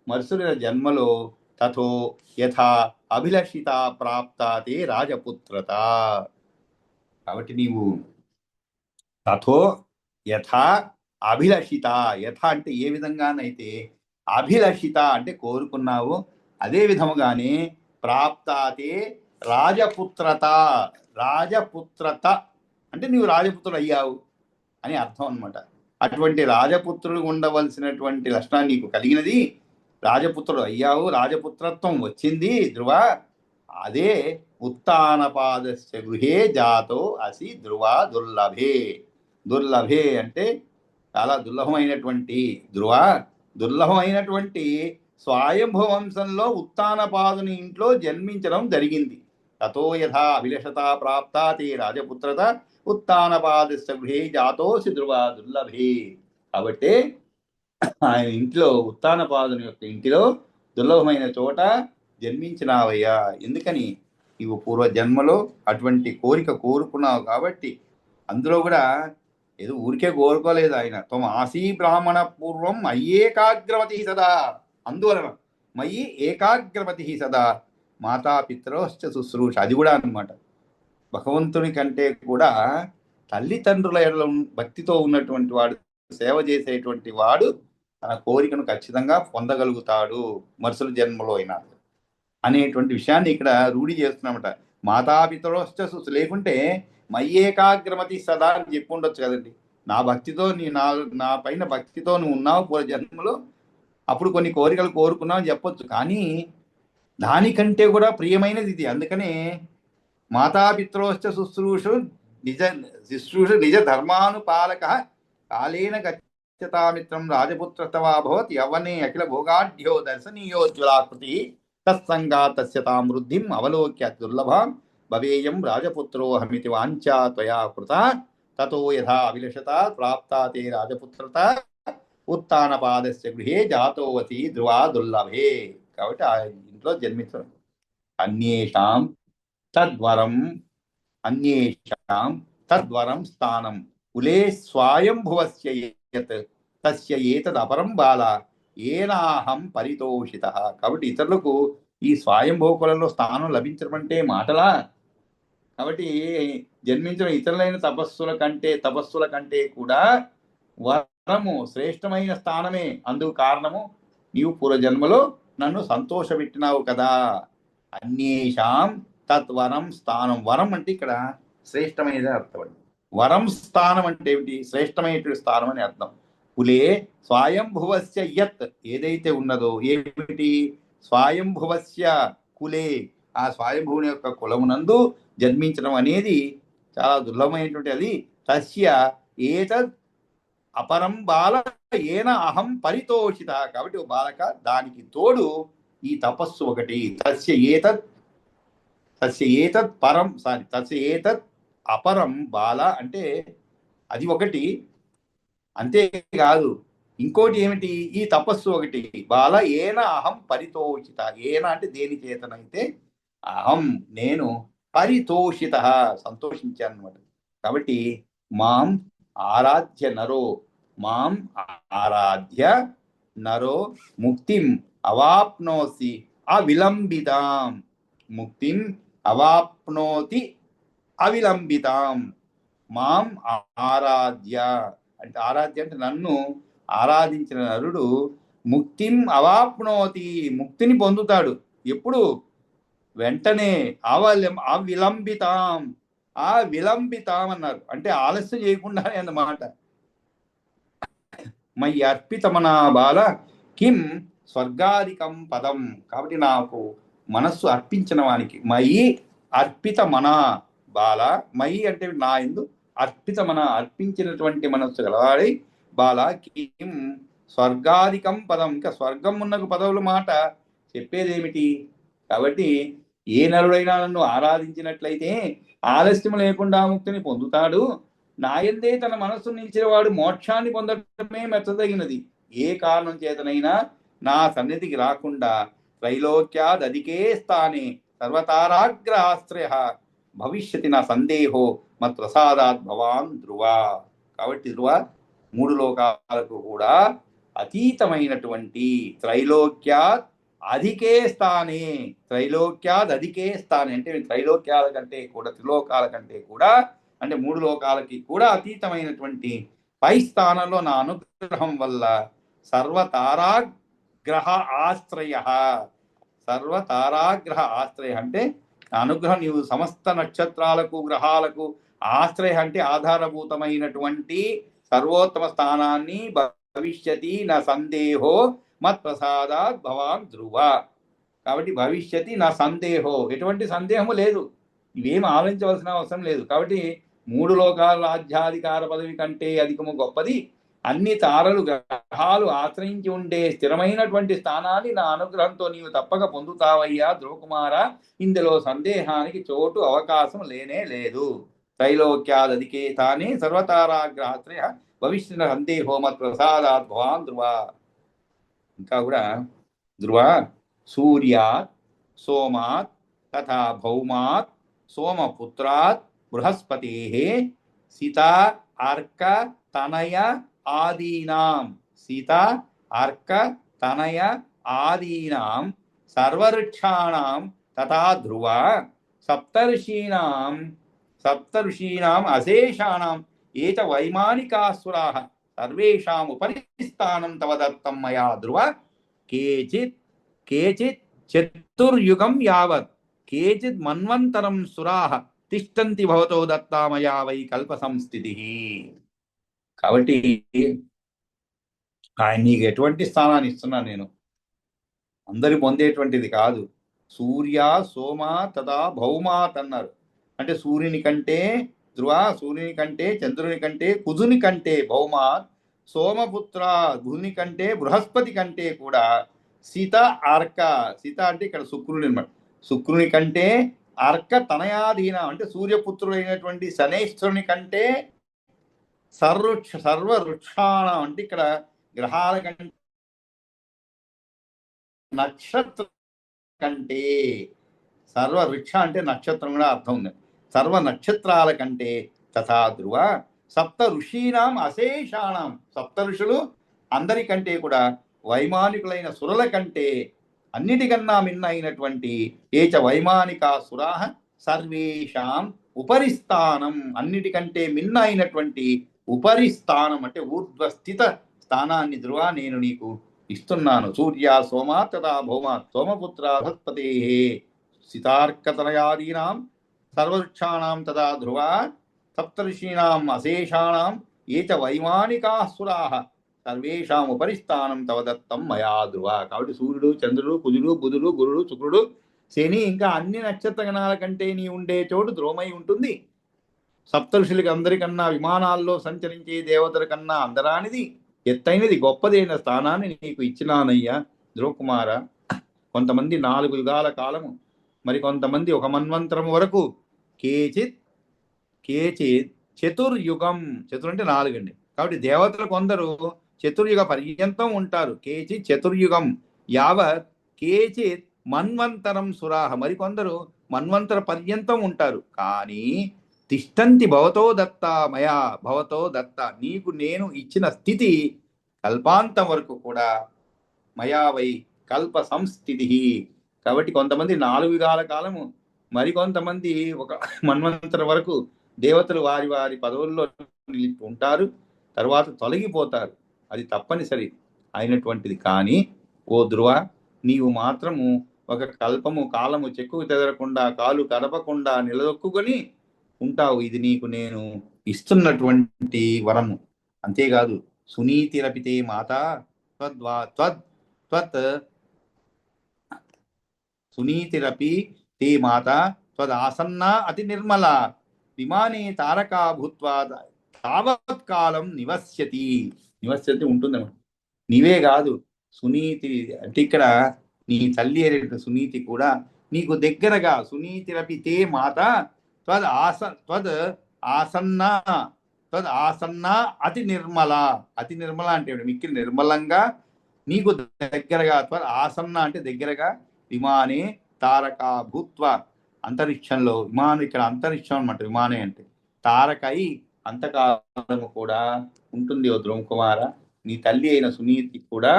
మరుసటి జన్మలో తథో యథా అభిలషిత ప్రాప్తాతే రాజపుత్రత. కాబట్టి నీవు తథో యథా అభిలషిత, యథ అంటే ఏ విధంగానైతే, అభిలషిత అంటే కోరుకున్నావు, అదే విధముగానే ప్రాప్తాతే రాజపుత్రత. రాజపుత్రత అంటే నీవు రాజపుత్రుడు అయ్యావు అని అర్థం అన్నమాట. అటువంటి రాజపుత్రుడు ఉండవలసినటువంటి లక్షణాన్ని నీకు కలిగినది, రాజపుత్రుడు అయ్యావు, రాజపుత్రత్వం వచ్చింది ధ్రువ. అదే ఉత్తానపాదస్య గృహే జాతో అసి ధ్రువ దుర్లభే. దుర్లభే అంటే చాలా దుర్లభమైనటువంటి, ధ్రువ దుర్లభమైనటువంటి స్వయంభవ వంశంలో ఉత్తానపాదుని ఇంట్లో జన్మించడం జరిగింది. తతో యథా అభిలషత ప్రాప్తా తే రాజపుత్రత ఉత్తానపాదస్య గృహే జాతోసి ధ్రువ దుర్లభే. కాబట్టి ఆయన ఇంట్లో, ఉత్తానపాదుని యొక్క ఇంటిలో దుర్లభమైన చోట జన్మించినావయ్యా. ఎందుకని? నీవు పూర్వజన్మలో అటువంటి కోరిక కోరుకున్నావు కాబట్టి. అందులో కూడా ఏదో ఊరికే కోరుకోలేదు ఆయన. త్వం ఆసీ బ్రాహ్మణ పూర్వం మయ్యేకాగ్రవతి సదా. అందువలన మయి ఏకాగ్రవతి సదా మాతాపితరోశ్చ శుశ్రూష. అది కూడా అన్నమాట. భగవంతుని కంటే కూడా తల్లిదండ్రుల ఎడల భక్తితో ఉన్నటువంటి వాడు, సేవ చేసేటువంటి వాడు తన కోరికను ఖచ్చితంగా పొందగలుగుతాడు మరుసటి జన్మలో అయినా అనేటువంటి విషయాన్ని ఇక్కడ రూఢి చేస్తున్నామట. మాతాపితరోశ్చ శుశ్రూష. లేకుంటే మయ్యేకాగ్రమతి సదా అని చెప్పి ఉండొచ్చు కదండి. నా భక్తితో నా పైన భక్తితో నువ్వు ఉన్నావు పూర్వ జన్మలో, అప్పుడు కొన్ని కోరికలు కోరుకున్నావు అని చెప్పొచ్చు. కానీ దానికంటే కూడా ప్రియమైనది ఇది. అందుకనే మాతాపిత్రోశ్చ శుశ్రూషు నిజ ధర్మానుపాలక కాలేన గచ్చతామిత్రం రాజపుత్రతవాభవత్ యవ్వనే అఖిల భోగాఢ్యో దర్శనీయోజ్వలాకృతి తత్సంగా తస్య తాం వృద్ధిం అవలోక్య దుర్లభాం భవేయం రాజపుత్రోహమితి వాంఛా త్వయా కృత తతో యథా అభిలషత ప్రాప్తా తే రాజపుత్రత ఉత్తానపాదస్య గృహే జాతోవతి ధ్రువా దుర్లభే. కాబట్టి ఆ ఇంట్లో జన్మించడం. అన్యేషాం తద్వరం స్థానం కులే స్వయంభువస్య యత్ తస్య ఏతదపరం బాల ఏనాహం పరితోషిత. కాబట్టి ఇతరులకు ఈ స్వయంభవ కులంలో స్థానం లభించడం అంటే మాటలా? కాబట్టి జన్మించిన ఇతరులైన తపస్సుల కంటే కూడా వరము శ్రేష్టమైన స్థానమే. అందుకు కారణము నీవు పూర్వజన్మలో నన్ను సంతోషపెట్టినావు కదా. అన్యేషాం తత్వరం స్థానం. వరం అంటే ఇక్కడ శ్రేష్టమైనది అర్థం. వరం స్థానం అంటే ఏమిటి? శ్రేష్టమైనటువంటి స్థానం అని అర్థం. కులే స్వయంభువస్య యత్, ఏదైతే ఉన్నదో, ఏమిటి? స్వయంభువస్య కులే, ఆ స్వయంభువుని యొక్క కులమునందు జన్మించడం అనేది చాలా దుర్లభమైనటువంటి అది. తస్య ఏతద్ అపరం బాల ఏన అహం పరితోషిత. కాబట్టి ఓ బాలక, దానికి తోడు ఈ తపస్సు ఒకటి. తస్య ఏతత్ అపరం బాల అంటే అది ఒకటి. అంతేకాదు, ఇంకోటి ఏమిటి? ఈ తపస్సు ఒకటి. బాల ఏన అహం పరితోషిత. ఏన అంటే దేని చేతనైతే, అహం నేను, పరితోషిత సంతోషించాను అనమాట. కాబట్టి మాం ఆరాధ్య నరో ముక్తిం అవాప్నోసి అవిలంబితాం. ముక్తిం అవాప్నోతి అవిలంబితాం. మాం ఆరాధ్య అంటే, ఆరాధ్య అంటే నన్ను ఆరాధించిన నరుడు ముక్తిం అవాప్నోతి, ముక్తిని పొందుతాడు. ఎప్పుడు? వెంటనే. అవిలంబితాం అన్నారు అంటే ఆలస్యం చేయకుండానే అన్నమాట. మయి అర్పితమనా బాల కిం స్వర్గాదికం పదం. కాబట్టి నాకు మనస్సు అర్పించిన వానికి, మయి అర్పితమనా బాల, మయి అంటే నా యందు అర్పితమన అర్పించినటువంటి మనస్సు గలవాడై, బాల కిం స్వర్గాదికం పదం. ఇంకా స్వర్గం ఉన్నకు పదవుల మాట చెప్పేదేమిటి? కాబట్టి ఏ నరుడైనా నన్ను ఆరాధించినట్లయితే ఆలస్యం లేకుండా ముక్తిని పొందుతాడు. నాయందే తన మనస్సు నిలిచేవాడు మోక్షాన్ని పొందడమే మెచ్చదగినది. ఏ కారణం చేతనైనా నా సన్నిధికి రాకుండా త్రైలోక్యాదధికే స్థానే సర్వతారాగ్రహాశ్రయ భవిష్యతి నా సందేహో మత్ప్రసాదాత్ భవాన్ ధ్రువ. కాబట్టి ధ్రువ, మూడు లోకాలకు కూడా అతీతమైనటువంటి త్రైలోక్యాత్ అధికే స్థానే, త్రైలోక్యాద్ అధికే స్థానే అంటే త్రైలోక్యాల కంటే కూడా, త్రిలోకాల కంటే కూడా, అంటే మూడు లోకాలకి కూడా అతీతమైనటువంటి పై స్థానంలో నా అనుగ్రహం వల్ల సర్వతారాగ్రహ ఆశ్రయ, సర్వతారాగ్రహ ఆశ్రయ అంటే అనుగ్రహం నీవు సమస్త నక్షత్రాలకు గ్రహాలకు ఆశ్రయ అంటే ఆధారభూతమైనటువంటి సర్వోత్తమ స్థానాన్ని భవిష్యతి నా సందేహో మత్ప్రసాదాత్ భవాన్ ధ్రువ. కాబట్టి భవిష్యతి నా సందేహో, ఎటువంటి సందేహము లేదు, ఇవేం ఆలోచించవలసిన అవసరం లేదు. కాబట్టి మూడు లోకాల రాజ్యాధికార పదవి కంటే అధికము గొప్పది అన్ని తారలు గ్రహాలు ఆశ్రయించి ఉండే స్థిరమైనటువంటి స్థానాన్ని నా అనుగ్రహంతో నీవు తప్పక పొందుతావయ్యా ధ్రువకుమార, ఇందులో సందేహానికి చోటు అవకాశం లేనే లేదు. త్రైలోక్యాదధికే తానే సర్వతారాగ్రహాశ్రయ భవిష్యత్ సందేహో మత్ప్రసాదాత్ భవాన్ ధ్రువ. ఇంకా కూడా ధ్రువ, సూర్యాత్ సోమాత్ తథా భౌమాత్ సోమపుత్రాత్ బృహస్పతే సీత అర్క తనయ ఆదీనాం, సీత అర్క తనయ ఆదీనాం సర్వవృక్షాణాం తథా ధ్రువ సప్తఋషీణాం అశేషాణాం ఏచ వైమానికాసురాః సర్వేషాం ఉపరి స్థానం తవ దత్తం మయా ధ్రువ. కేచిత్ చతుర్యుగం యావత్ కేచిత్ మన్వంతరం సురాః తిష్టంతి భవతో దత్తా మయా వై కల్ప సంస్థితి. కాబట్టి ఆయన నీకు ఎటువంటి స్థానాన్ని ఇస్తున్నాను, నేను అందరి పొందేటువంటిది కాదు. సూర్య సోమ తథా భౌమాత్ అన్నారు. అంటే సూర్యుని కంటే ధ్రువ, సూర్యుని కంటే చంద్రుని కంటే కుజుని కంటే భౌమాత్, సోమపుత్ర బుధుని కంటే బృహస్పతి కంటే కూడా, సీత అర్క, సీత అంటే ఇక్కడ శుక్రుని అనమాట, శుక్రుని కంటే అర్క తనయాధీన అంటే సూర్యపుత్రుడైనటువంటి శనేశ్వరుని కంటే సర్వవృక్షాణ అంటే ఇక్కడ గ్రహాల కంటే నక్షత్ర కంటే, సర్వవృక్ష అంటే నక్షత్రం కూడా అర్థం ఉంది, సర్వ నక్షత్రాల కంటే తథా ధ్రువ సప్త ఋషీణాం అశేషాణం, సప్త ఋషులు అందరికంటే కూడా వైమానికులైన సురుల కంటే అన్నిటికన్నా మిన్న అయినటువంటి ఏచ వైమానికా సురాః సర్వేషాం ఉపరిస్థానం, అన్నిటికంటే మిన్న అయినటువంటి ఉపరిస్థానం అంటే ఊర్ధ్వస్థిత స్థానాన్ని ధ్రువ నేను నీకు ఇస్తున్నాను. సూర్య సోమా తథా భౌమాత్ సోమపుత్ర బృహస్పతే సితార్కతనయాదీనాం సర్వవృక్షాణాం తథా ధ్రువ సప్తఋషీణాం అశేషాణాం ఏచ వైమానికాసురాః సర్వేషాం ఉపరిస్థానం తవ దత్తం మయా ధ్రువ. కాబట్టి సూర్యుడు చంద్రుడు కుజుడు బుధుడు గురుడు శుక్రుడు శని ఇంకా అన్ని నక్షత్రగణాల కంటే నీ ఉండే చోటు ధ్రువమై ఉంటుంది. సప్తఋషులకి అందరికన్నా విమానాల్లో సంచరించే దేవతల కన్నా అందరానిది ఎత్తైనది గొప్పదైన స్థానాన్ని నీకు ఇచ్చినానయ్యా ధ్రువకుమార. కొంతమంది 4 యుగాల కాలము, మరి కొంతమంది 1 మన్వంతరం వరకు, కేచిత్ చతుర్యుగం, చతుర్ అంటే 4 అండి. కాబట్టి దేవతలు కొందరు చతుర్యుగ పర్యంతం ఉంటారు, కేచిత్ చతుర్యుగం యావత్ కేచిత్ మన్వంతరం సురాహ, మరికొందరు మన్వంతర పర్యంతం ఉంటారు. కానీ తిష్టంతి భవతో దత్త మయా, భవతో దత్త నీకు నేను ఇచ్చిన స్థితి కల్పాంతం వరకు కూడా మయా వై కల్ప సంస్థితి. కాబట్టి కొంతమంది 4 యుగాల కాలము, మరికొంతమంది 1 మన్వంతరం వరకు దేవతలు వారి వారి పదవుల్లో నిలిపి ఉంటారు, తర్వాత తొలగిపోతారు. అది తప్పనిసరి అయినటువంటిది. కానీ ఓ ధ్రువ, నీవు మాత్రము 1 కల్పము కాలము చెక్కుకు తెదరకుండా కాలు కదపకుండా నిలదొక్కుని ఉంటావు. ఇది నీకు నేను ఇస్తున్నటువంటి వరము. అంతేకాదు సునీతిరపితే మాత సునీతిరపి తే మాత త్వదాసన్నా అతి నిర్మల విమానే తారకా భూత్వా తావత్ కాలం నివస్యతి ఉంటుందన్నమాట. నీవే కాదు సునీతి అంటే ఇక్కడ నీ తల్లి అయిన సునీతి కూడా నీకు దగ్గరగా, సునీతిరపి తే మాత త్వద్ ఆసన్నా తద్ ఆసన్న అతి నిర్మల. అతి నిర్మల అంటే మిక్కిలి నిర్మలంగా నీకు దగ్గరగా, ఆసన్న అంటే దగ్గరగా, విమానే తారక భూత్వ అంతరిక్షంలో, విమానం ఇక్కడ అంతరిక్షం అనమాట, విమానే అంటే తారకై అంతకాలము కూడా ఉంటుంది. ఓ ధ్రువ కుమార, నీ తల్లి అయిన సునీతి కూడా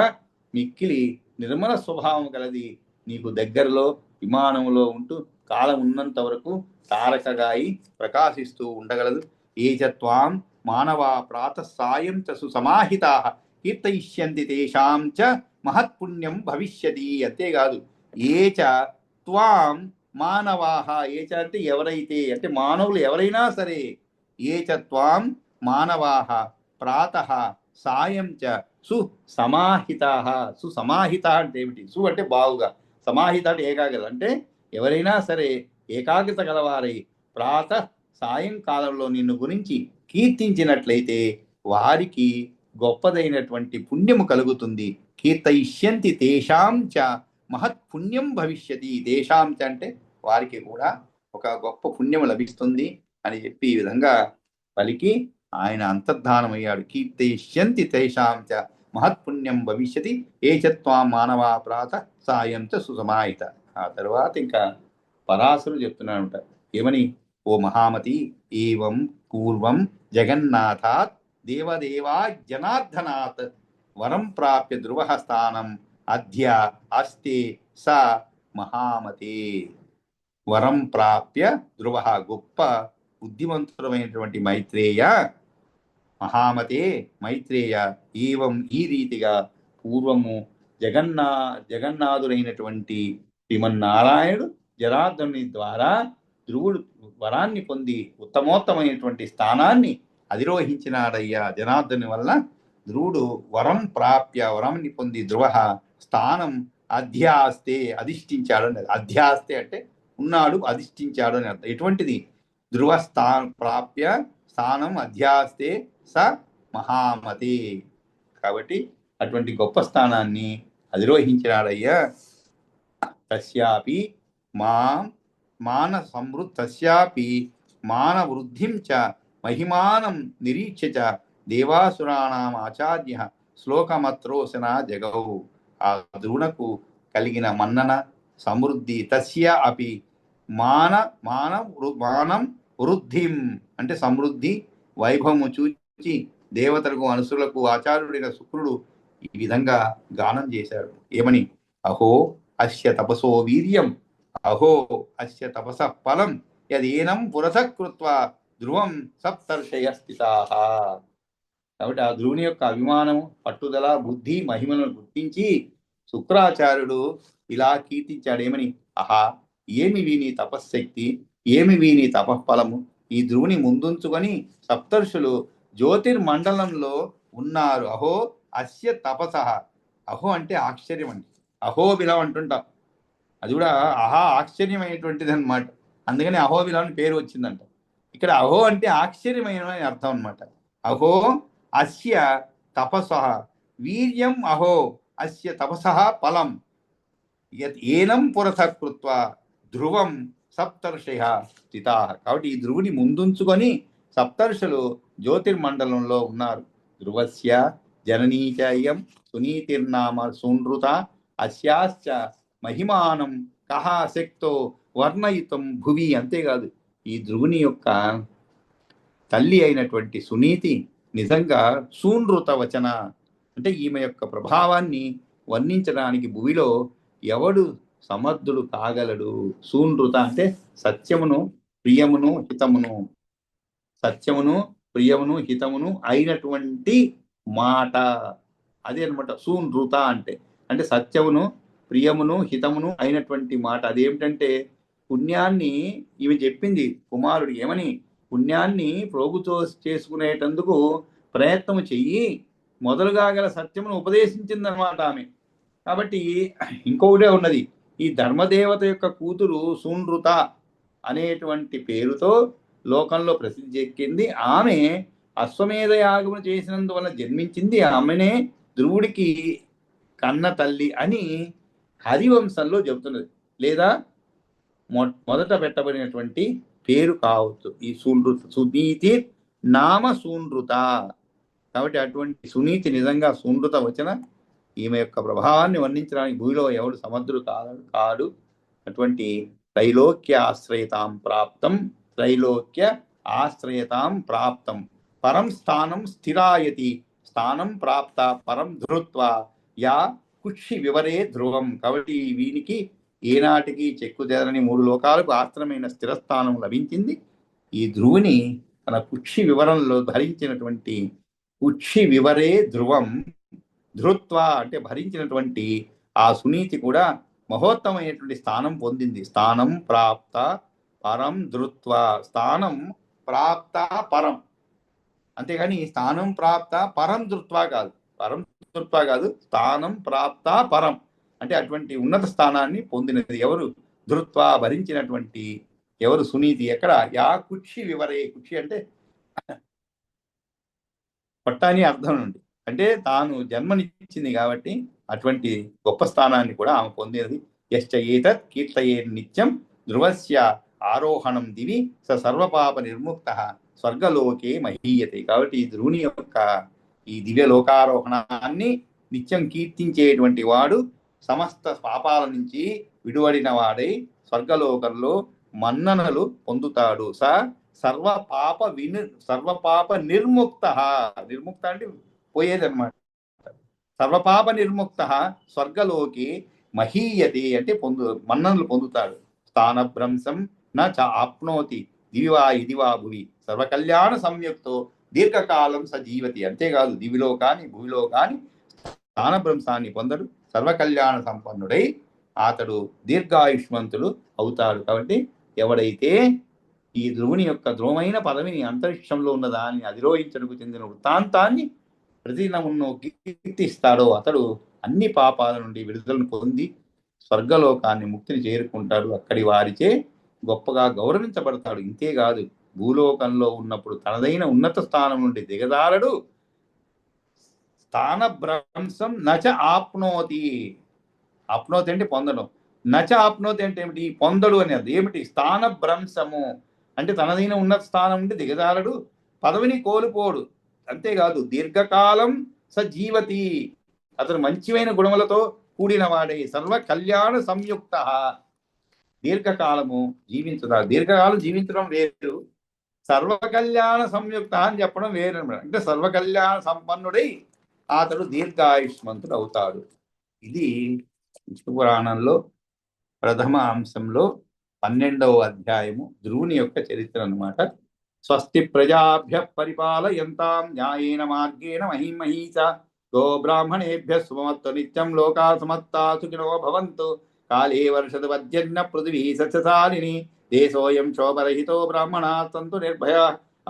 మిక్కిలి నిర్మల స్వభావం కలది, నీకు దగ్గరలో విమానంలో ఉంటూ కాలం ఉన్నంత వరకు తారకగాయి ప్రకాశిస్తూ ఉండగలదు. ఏ చత్వాం మానవా ప్రాతః సాయం చ సుసమాహితా కీర్తయిష్యంతి తేషాం చ మహత్పుణ్యం భవిష్యతి. అంతేకాదు, ఏ చ త్వాం మానవాహ, ఏ చ అంటే ఎవరైతే, అంటే మానవులు ఎవరైనా సరే, ఏ చ త్వాం మానవాహ ప్రాతః సాయం చ సుసమాహితా. సుసమాహిత అంటే ఏమిటి? సు అంటే బావుగా, సమాహిత అంటే ఏకాగ్రత, అంటే ఎవరైనా సరే ఏకాగ్రత గలవారై ప్రాతః సాయంకాలంలో నిన్ను గురించి కీర్తించినట్లయితే వారికి గొప్పదైనటువంటి పుణ్యము కలుగుతుంది. కీర్తయిష్యంతి తేషాం చ మహత్పుణ్యం భవిష్యతి. తేషాం చ అంటే వారికి కూడా ఒక గొప్ప పుణ్యము లభిస్తుంది అని చెప్పి ఈ విధంగా పలికి ఆయన అంతర్ధానమయ్యాడు. కీర్తయిష్యంతి తేషాం చ మహత్పుణ్యం భవిష్యతి ఏ చ త్వాం మానవా ప్రాతః సాయం చ సుసమాహిత. ఆ తర్వాత ఇంకా పరాశరుడు చెప్తున్నాడంట, ఏమని? ఓ మహామతి, ఏవం పూర్వం జగన్నాథాత్ దేవదేవా జనార్దనాత్ వరం ప్రాప్య ధ్రువ స్థానం అద్య అస్తే స మహామతే. వరం ప్రాప్య ధ్రువ, గొప్ప బుద్ధిమంతుడమైనటువంటి మైత్రేయ, మహామతే మైత్రేయ, ఏవం ఈ రీతిగా పూర్వము జగన్నాథుడైనటువంటి శ్రీమన్నారాయణుడు జనార్దనుని ద్వారా ధ్రువుడు వరాన్ని పొంది ఉత్తమోత్తమైనటువంటి స్థానాన్ని అధిరోహించినాడయ్యా. జనార్దనుని వల్ల ధ్రువుడు వరం ప్రాప్య, వరాన్ని పొంది ధ్రువ స్థానం అధ్యాస్తే అధిష్ఠించాడు అని. అధ్యాస్తే అంటే ఉన్నాడు, అధిష్ఠించాడు అని అర్థం. ఎటువంటిది? ధ్రువ ప్రాప్య స్థానం అధ్యాస్తే స మహామతి. కాబట్టి అటువంటి గొప్ప స్థానాన్ని అధిరోహించినాడయ్యా. తస్యాపి తస్యాపి మాన వృద్ధిం చ మహిమానం నిరీక్ష్య చ దేవాసురాణం ఆచార్య శ్లోకమత్రోసన జగౌ. ఆ ధ్రువునకు కలిగిన మన్నన సమృద్ధి, తస్య అపి మానం వృద్ధిం అంటే సమృద్ధి వైభవము చూచి దేవతలకు అనుసులకు ఆచార్యుడైన శుక్రుడు ఈ విధంగా గానం చేశాడు. ఏమని? అహో అస్య తపసో వీర్యం, అహో అస్య తపస ఫలం యదేనం పురసః కృత్వా ధ్రువం సప్తర్షయ స్థితాః. కాబట్టి ఆ ధ్రువుని యొక్క అభిమానం, పట్టుదల, బుద్ధి, మహిమలను గుర్తించి శుక్రాచార్యుడు ఇలా కీర్తించాడు. ఏమని? ఆహా, ఏమి వీని తపశ్శక్తి, ఏమి వీని తపఫలము. ఈ ధ్రువుని ముందుంచుకొని సప్తర్షులు జ్యోతిర్మండలంలో ఉన్నారు. అహో అస్య తపస. అహో అంటే ఆశ్చర్యం అండి, అహోబిలం అంటుంటాం. అది కూడా ఆహా ఆశ్చర్యమైనటువంటిది అనమాట. అందుకని అహోబిలం అని పేరు వచ్చిందంట. ఇక్కడ అహో అంటే ఆశ్చర్యమైన అని అర్థం అనమాట. అహో అస్య తపస వీర్యం, అహో అస్య తపస ఫలం ఏనం పురసః కృత్వా ధ్రువం సప్తర్షయ స్థితా. కాబట్టి ఈ ధ్రువుని ముందుంచుకొని సప్తర్షులు జ్యోతిర్మండలంలో ఉన్నారు. ధ్రువస్య జననీచయం సునీతిర్నామ సూనృత అస్యాశ్చ మహిమానం కహ శక్తో వర్ణయితం భువి. అంతేకాదు, ఈ ధ్రువుని యొక్క తల్లి అయినటువంటి సునీతి నిజంగా సూనృత వచన అంటే ఈమె యొక్క ప్రభావాన్ని వర్ణించడానికి భువిలో ఎవడు సమర్థుడు కాగలడు. సూనృత అంటే సత్యమును ప్రియమును హితమును, సత్యమును ప్రియమును హితమును అయినటువంటి మాట, అదే అనమాట సూనృత అంటే. అంటే సత్యమును ప్రియమును హితమును అయినటువంటి మాట. అదేమిటంటే పుణ్యాన్ని ఇవి చెప్పింది కుమారుడు. ఏమని? పుణ్యాన్ని ప్రోగుతో చేసుకునేటందుకు ప్రయత్నము చెయ్యి మొదలుగా గల సత్యమును ఉపదేశించిందనమాట ఆమె. కాబట్టి ఇంకొకటే ఉన్నది, ఈ ధర్మదేవత యొక్క కూతురు సూనృత అనేటువంటి పేరుతో లోకంలో ప్రసిద్ధి ఎక్కింది. ఆమె అశ్వమేధ యాగమును చేసినందువల్ల జన్మించింది. ఆమెనే ధ్రువుడికి కన్న తల్లి అని హరివంశంలో చెబుతున్నది, లేదా మొదట పెట్టబడినటువంటి పేరు కావచ్చు ఈ సునీతి నామ సూనృత. కాబట్టి అటువంటి సునీతి నిజంగా సూనృత వచన ఈమె యొక్క ప్రభావాన్ని వర్ణించడానికి భూమిలో ఎవడు సమర్థుడు కాడు. అటువంటి త్రైలోక్య ఆశ్రయతాం ప్రాప్తం, త్రైలోక్య ఆశ్రయతాం ప్రాప్తం, పరం స్థానం స్థిరాయతి, స్థానం ప్రాప్త పరం ధృత్వా యా కుక్షి వివరే ధ్రువం. కాబట్టి వీనికి ఏనాటికి చెక్కుదేరని 3 లోకాలకు ఆశ్రమైన స్థిరస్థానం లభించింది. ఈ ధ్రువుని తన కుక్షి వివరంలో భరించినటువంటి కుక్షి వివరే ధ్రువం, ధృత్వ అంటే భరించినటువంటి ఆ సునీతి కూడా మహోత్తమైనటువంటి స్థానం పొందింది. స్థానం ప్రాప్త పరం ధృత్వ, స్థానం ప్రాప్త పరం, అంతేగాని స్థానం ప్రాప్త పరం ధృత్వ కాదు, పరం ధృత్వ కాదు, స్థానం ప్రాప్త పరం అంటే అటువంటి ఉన్నత స్థానాన్ని పొందినది ఎవరు? ధృత్వ భరించినటువంటి ఎవరు? సునీతి. ఎక్కడ? యా కుక్షి వివరే. కుక్షి అంటే పట్టాని అర్థం నుండి, అంటే తాను జన్మనిచ్చింది కాబట్టి అటువంటి గొప్ప స్థానాన్ని కూడా ఆమె పొందినది. యశ్చ ఏతత్ కీర్తయే నిత్యం ధ్రువస్య ఆరోహణం దివి స సర్వపాప నిర్ముక్త స్వర్గలోకే మహీయతే. కాబట్టి ఈ ధ్రువుని యొక్క ఈ దివ్య లోకారోహణాన్ని నిత్యం కీర్తించేటువంటి వాడు సమస్త పాపాల నుంచి విడువడిన వాడై స్వర్గలోకంలో మన్ననలు పొందుతాడు. సర్వపాప నిర్ముక్త. నిర్ముక్త అంటే పోయేది అనమాట. సర్వపాప నిర్ముక్త స్వర్గలోకి మహీయతే అంటే మన్ననలు పొందుతాడు. స్థానభ్రంశం న చ ఆప్నోతి దివివా ఇదివా భువి సర్వకళ్యాణ సంయుక్తో దీర్ఘకాలం సజీవతి. అంతేకాదు దివిలో కాని భూమిలో కాని స్థానభ్రంశాన్ని పొందడు. సర్వకళ్యాణ సంపన్నుడై అతడు దీర్ఘాయుష్మంతుడు అవుతాడు. కాబట్టి ఎవడైతే ఈ ధ్రువుని యొక్క ధ్రువమైన పదవిని అంతరిక్షంలో ఉన్న దాన్ని అధిరోహించడానికి చెందిన వృత్తాంతాన్ని ప్రతిదినమును కీర్తిస్తాడో అతడు అన్ని పాపాల నుండి విడుదలను పొంది స్వర్గలోకాన్ని ముక్తిని చేరుకుంటాడు. అక్కడి వారిచే గొప్పగా గౌరవించబడతాడు. ఇంతేకాదు భూలోకంలో ఉన్నప్పుడు తనదైన ఉన్నత స్థానం నుండి దిగజారడు. స్థానభ్రంశం నచ ఆప్నోతి. ఆప్నోతి అంటే పొందడం, నచ ఆప్నోతి అంటే ఏమిటి? పొందడు అనేది. ఏమిటి? స్థానభ్రంశము అంటే తనదైన ఉన్నత స్థానం నుండి దిగజారడు, పదవిని కోల్పోడు. అంతేకాదు దీర్ఘకాలం సజీవతి, అతను మంచివైన గుణములతో కూడిన వాడే. సర్వ కళ్యాణ సంయుక్త, దీర్ఘకాలము జీవించుతాడు. దీర్ఘకాలం జీవించడం వేరు, సర్వకళ్యాణ సంయుక్త అని చెప్పడం వేరు అనమాట. అంటే సర్వకళ్యాణ సంపన్నుడై అతడు దీర్ఘాయుష్మంతుడు అవుతాడు. ఇది విష్ణు పురాణంలో ప్రథమ అంశంలో 12వ అధ్యాయము ధ్రువుని యొక్క చరిత్ర అన్నమాట. స్వస్తి ప్రజాభ్య పరిపాలయంతాం న్యాయేన మార్గేణ మహిమహీచ గో బ్రాహ్మణేభ్య సుమత్వ నిత్యం లోకా సమత్తా సుఖినో భవంతు. కాళే వర్షద పద్యన్న పృథివీ సస్యశాలిని దేశోయం శోభరహితో బ్రాహ్మణాస్తంతు నిర్భయ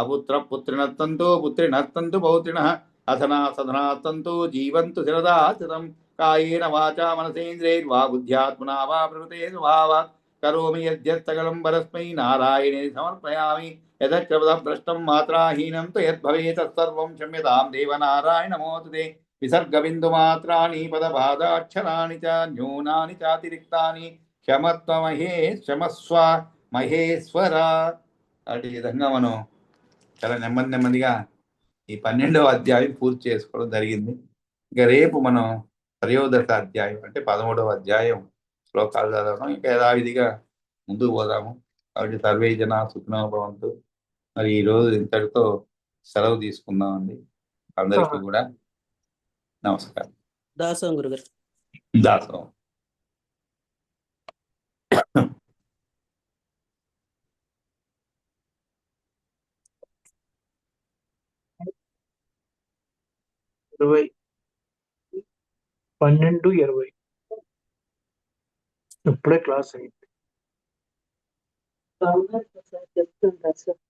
అపుత్ర పుత్రిణస్తంతు పుత్రిణస్తంతు పౌత్రిణః అధనా సధనాస్తంతు జీవంతు శిరదాచితం. కాయేన వాచా మనసేంద్రియైర్వా బుద్ధ్యాత్మనా వా ప్రకృతే స్వభావాత్ కరోమి యద్యత్తగలం పరస్మై నారాయణే సమర్పయామి. యదక్షరపదభ్రష్టం మాత్రాహీనం తు యద్భవేత్ తత్సర్వం క్షమ్యతాం దేవనారాయణ నమోస్తుతే. విసర్గబిందుమాత్రాని పదపాదాక్షరాణి చ న్యూనాని చాతిరిక్తాని క్షమస్వ మహేశ్వర. అటు విధంగా మనం చాలా నెమ్మదిగా ఈ 12వ అధ్యాయం పూర్తి చేసుకోవడం జరిగింది. ఇంకా రేపు మనం త్రయోదశ అధ్యాయం అంటే 13వ అధ్యాయం శ్లోకాలు చదవడం, ఇంకా యథావిధిగా ముందుకు పోదాము. కాబట్టి సర్వే జనా సుఖినో భవంతు. మరి ఈరోజు ఇంతటితో సెలవు తీసుకుందామండి. అందరికీ కూడా నమస్కారం. దాసం గురుగారు. దాసం. ఇరవై 12:20 ఇప్పుడే క్లాస్ అయింది. చెప్తుంటారు సార్.